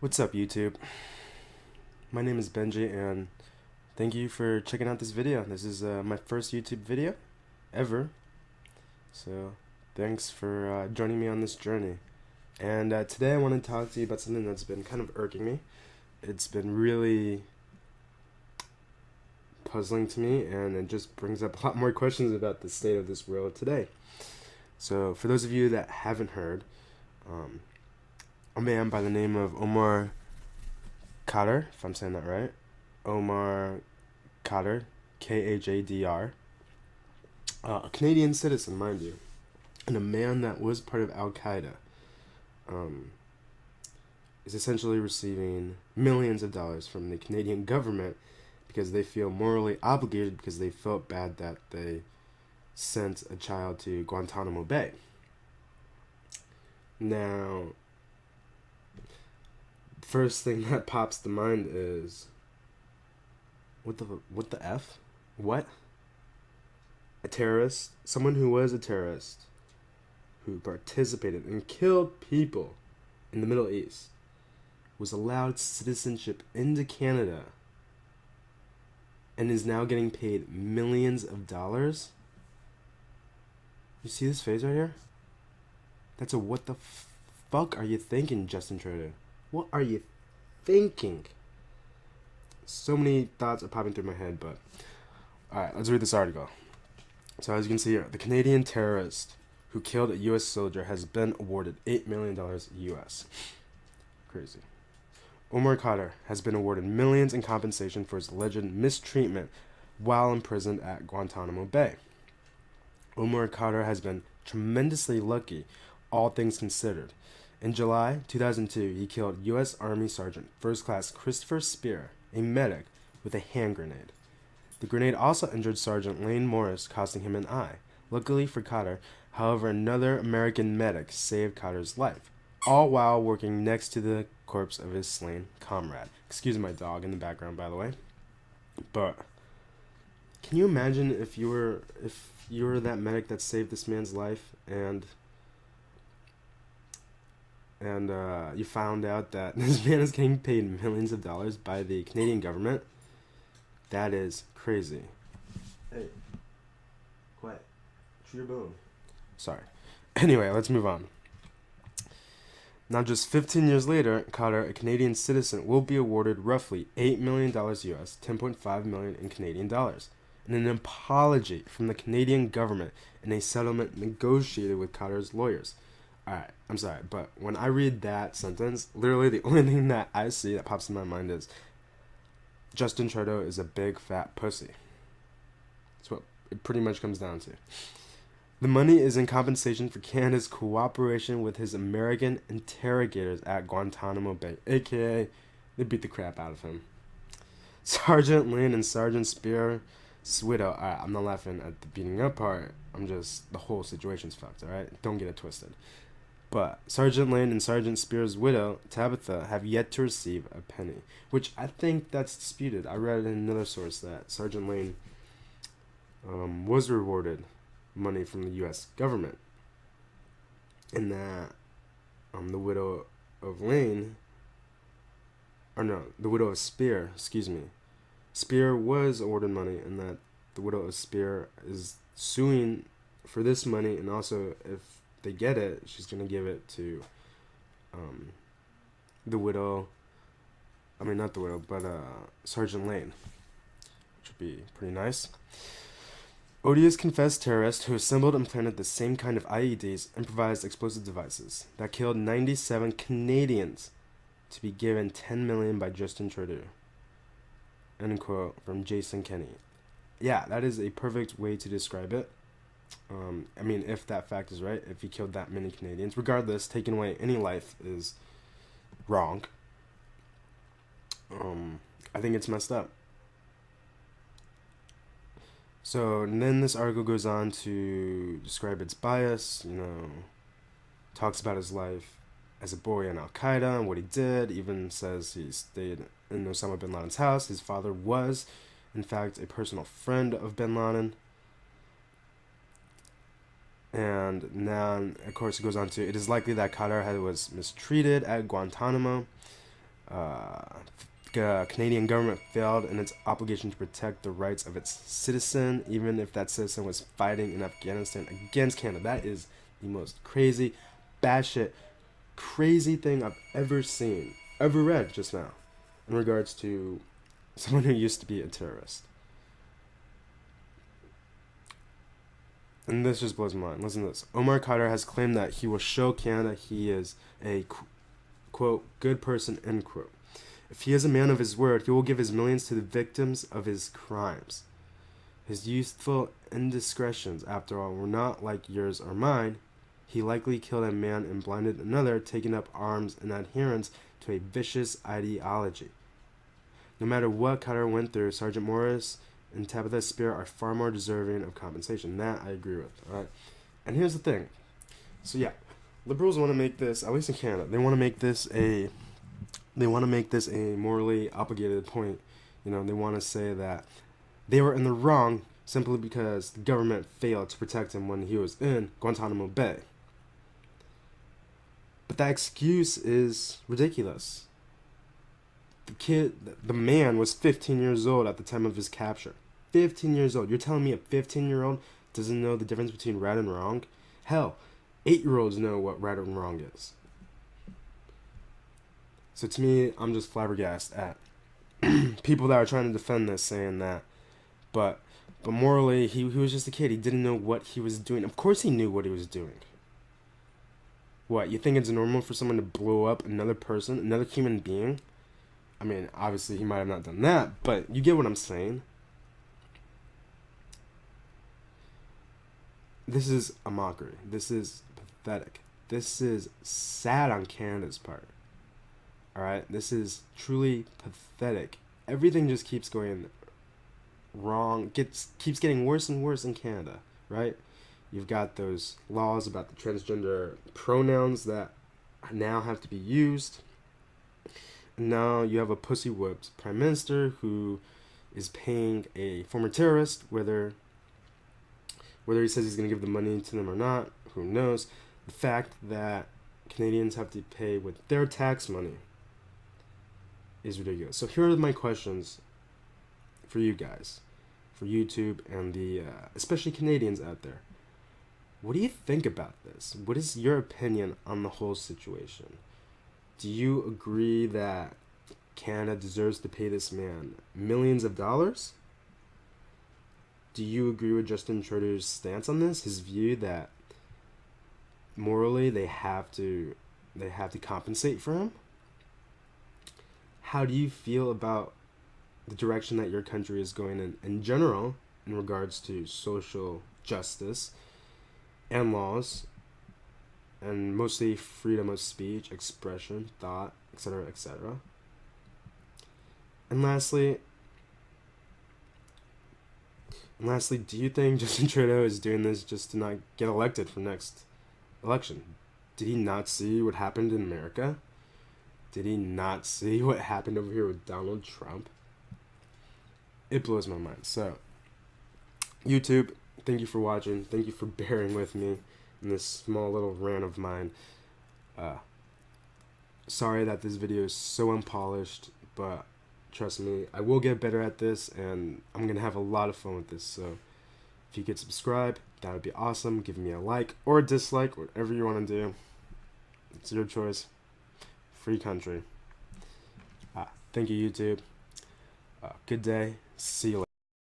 What's up, YouTube? My name is Benji, and thank you for checking out this video. This is my first YouTube video ever, so thanks for joining me on this journey. And today I want to talk to you about something that's been kind of irking me. It's been really puzzling to me, and it just brings up a lot more questions about the state of this world today. So for those of you that haven't heard, a man by the name of Omar Khadr, if I'm saying that right, Omar Khadr, Khajdr, a Canadian citizen, mind you, and a man that was part of Al Qaeda, is essentially receiving millions of dollars from the Canadian government because they feel morally obligated because they felt bad that they sent a child to Guantanamo Bay. Now, first thing that pops to mind is, what the F? What? A terrorist, someone who was a terrorist, who participated and killed people in the Middle East, was allowed citizenship into Canada and is now getting paid millions of dollars? You see this face right here? That's a what the fuck are you thinking, Justin Trudeau? What are you thinking? So many thoughts are popping through my head, but alright, let's read this article. So as you can see here, the Canadian terrorist who killed a U.S. soldier has been awarded $8 million U.S. Crazy. Omar Khadr has been awarded millions in compensation for his alleged mistreatment while imprisoned at Guantanamo Bay. Omar Khadr has been tremendously lucky, all things considered. In July 2002, he killed U.S. Army Sergeant First Class Christopher Spear, a medic, with a hand grenade. The grenade also injured Sergeant Lane Morris, costing him an eye. Luckily for Khadr, however, another American medic saved Khadr's life, all while working next to the corpse of his slain comrade. Excuse my dog in the background, by the way. But can you imagine if you were that medic that saved this man's life, and you found out that this man is getting paid millions of dollars by the Canadian government? That is crazy. Hey, quiet. Chew your bone. Sorry. Anyway, let's move on. Now, just 15 years later, Khadr, a Canadian citizen, will be awarded roughly $8 million US, $10.5 million in Canadian dollars, and an apology from the Canadian government in a settlement negotiated with Khadr's lawyers. Alright, I'm sorry, but when I read that sentence, literally the only thing that I see that pops in my mind is Justin Trudeau is a big fat pussy. That's what it pretty much comes down to. The money is in compensation for Canada's cooperation with his American interrogators at Guantanamo Bay, aka they beat the crap out of him. Sergeant Lynn and Sergeant Spear's widow. Alright, I'm not laughing at the beating up part. The whole situation's fucked, alright? Don't get it twisted. But Sergeant Lane and Sergeant Spear's widow, Tabitha, have yet to receive a penny, which I think that's disputed. I read in another source that Sergeant Lane was rewarded money from the U.S. government, and that the widow of Lane, or no, the widow of Spear, Spear was awarded money, and that the widow of Spear is suing for this money, and also if they get it, she's going to give it to Sergeant Lane, which would be pretty nice. Odious confessed terrorist who assembled and planted the same kind of IEDs, improvised explosive devices, that killed 97 Canadians, to be given $10 million by Justin Trudeau. End quote from Jason Kenney. Yeah, that is a perfect way to describe it. If that fact is right, if he killed that many Canadians, regardless, taking away any life is wrong. I think it's messed up. So, and then this article goes on to describe its bias, talks about his life as a boy in Al Qaeda and what he did, even says he stayed in Osama bin Laden's house. His father was, in fact, a personal friend of bin Laden. And now, of course, it goes on to, it is likely that Khadr was mistreated at Guantanamo. Canadian government failed in its obligation to protect the rights of its citizen, even if that citizen was fighting in Afghanistan against Canada. That is the most crazy, batshit, crazy thing I've ever seen, ever read just now, in regards to someone who used to be a terrorist. And this just blows my mind. Listen to this. Omar Khadr has claimed that he will show Canada he is a, quote, good person, end quote. If he is a man of his word, he will give his millions to the victims of his crimes. His youthful indiscretions, after all, were not like yours or mine. He likely killed a man and blinded another, taking up arms in adherence to a vicious ideology. No matter what Khadr went through, Sergeant Morris and Tabitha Spear are far more deserving of compensation. That I agree with. All right, and here's the thing. So yeah, liberals want to make this, at least in Canada, they want to make this a morally obligated point. You know, they want to say that they were in the wrong simply because the government failed to protect him when he was in Guantanamo Bay. But that excuse is ridiculous. The man was 15 years old at the time of his capture. 15 years old. You're telling me a 15-year-old doesn't know the difference between right and wrong? Hell, 8-year-olds know what right and wrong is. So to me, I'm just flabbergasted at people that are trying to defend this, saying that, but morally, he was just a kid. He didn't know what he was doing. Of course he knew what he was doing. What, you think it's normal for someone to blow up another person, another human being? I mean, obviously he might have not done that, but you get what I'm saying. This is a mockery. This is pathetic. This is sad on Canada's part. Alright? This is truly pathetic. Everything just keeps going wrong. Keeps getting worse and worse in Canada. Right? You've got those laws about the transgender pronouns that now have to be used. And now you have a pussy-whipped prime minister who is paying a former terrorist, whether he says he's going to give the money to them or not, who knows. The fact that Canadians have to pay with their tax money is ridiculous. So here are my questions for you guys, for YouTube and the especially Canadians out there. What do you think about this? What is your opinion on the whole situation? Do you agree that Canada deserves to pay this man millions of dollars? Do you agree with Justin Trudeau's stance on this? His view that morally they have to compensate for him? How do you feel about the direction that your country is going in general in regards to social justice and laws, and mostly freedom of speech, expression, thought, etc., etc.? And lastly, do you think Justin Trudeau is doing this just to not get elected for next election? Did he not see what happened in America? Did he not see what happened over here with Donald Trump? It blows my mind. So, YouTube, thank you for watching. Thank you for bearing with me in this small little rant of mine. Sorry that this video is so unpolished, but trust me, I will get better at this, and I'm going to have a lot of fun with this. So if you could subscribe, that would be awesome. Give me a like or a dislike, whatever you want to do. It's your choice. Free country. Thank you, YouTube. Good day. See you later.